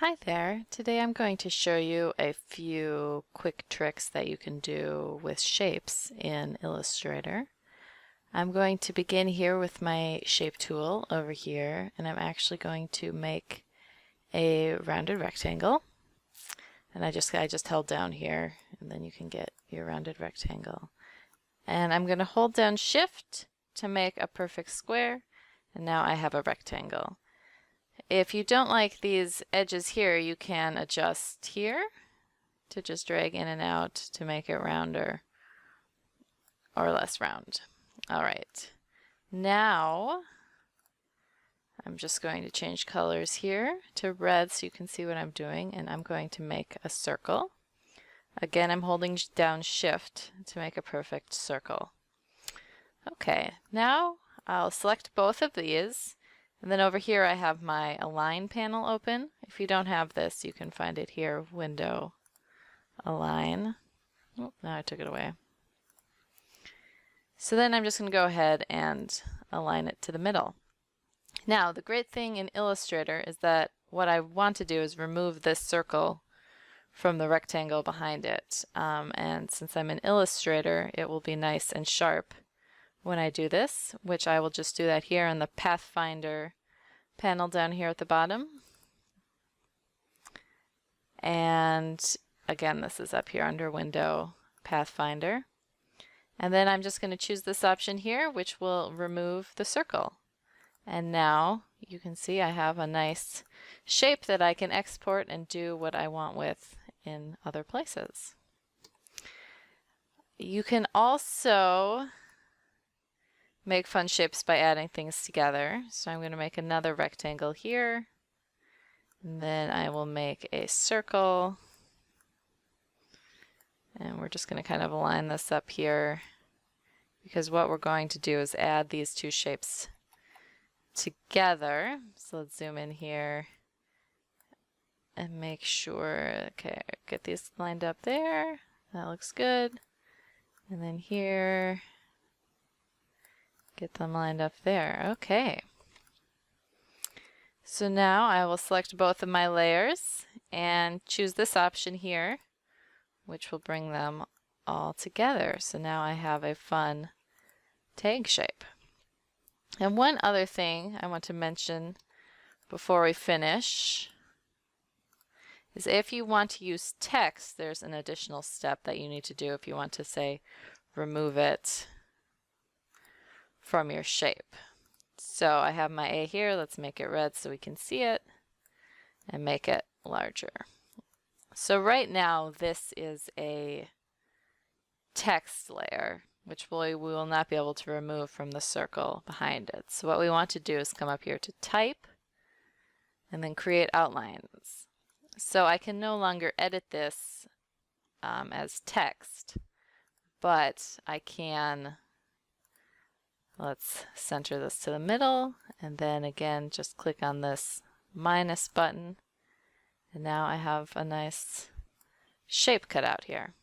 Hi there. Today I'm going to show you a few quick tricks that you can do with shapes in Illustrator. I'm going to begin here with my shape tool over here, and I'm actually going to make a rounded rectangle. And I just held down here, and then you can get your rounded rectangle. And I'm going to hold down Shift to make a perfect square, and now I have a rectangle. If you don't like these edges here, you can adjust here to just drag in and out to make it rounder or less round. All right, now I'm just going to change colors here to red so you can see what I'm doing, and I'm going to make a circle. Again, I'm holding down Shift to make a perfect circle. Okay, now I'll select both of these. And then over here I have my Align panel open. If you don't have this, you can find it here, Window, Align. Oh, now I took it away. So then I'm just going to go ahead and align it to the middle. Now, the great thing in Illustrator is that what I want to do is remove this circle from the rectangle behind it. And since I'm in Illustrator, it will be nice and sharp when I do this, which I will just do that here in the Pathfinder panel down here at the bottom. And again, this is up here under Window, Pathfinder. And then I'm just going to choose this option here, which will remove the circle. And now you can see I have a nice shape that I can export and do what I want with in other places. You can also make fun shapes by adding things together. So I'm going to make another rectangle here, and then I will make a circle, and we're just going to kind of align this up here because what we're going to do is add these two shapes together. So let's zoom in here and make sure, okay, get these lined up there. That looks good. And then here, get them lined up there. Okay. So now I will select both of my layers and choose this option here, which will bring them all together. So now I have a fun tag shape. And one other thing I want to mention before we finish is if you want to use text, there's an additional step that you need to do if you want to, say, remove it from your shape. So I have my A here. Let's make it red so we can see it and make it larger. So right now this is a text layer, which we will not be able to remove from the circle behind it. So what we want to do is come up here to Type and then Create Outlines. So I can no longer edit this as text, but I can, let's center this to the middle, and then again just click on this minus button, and now I have a nice shape cut out here.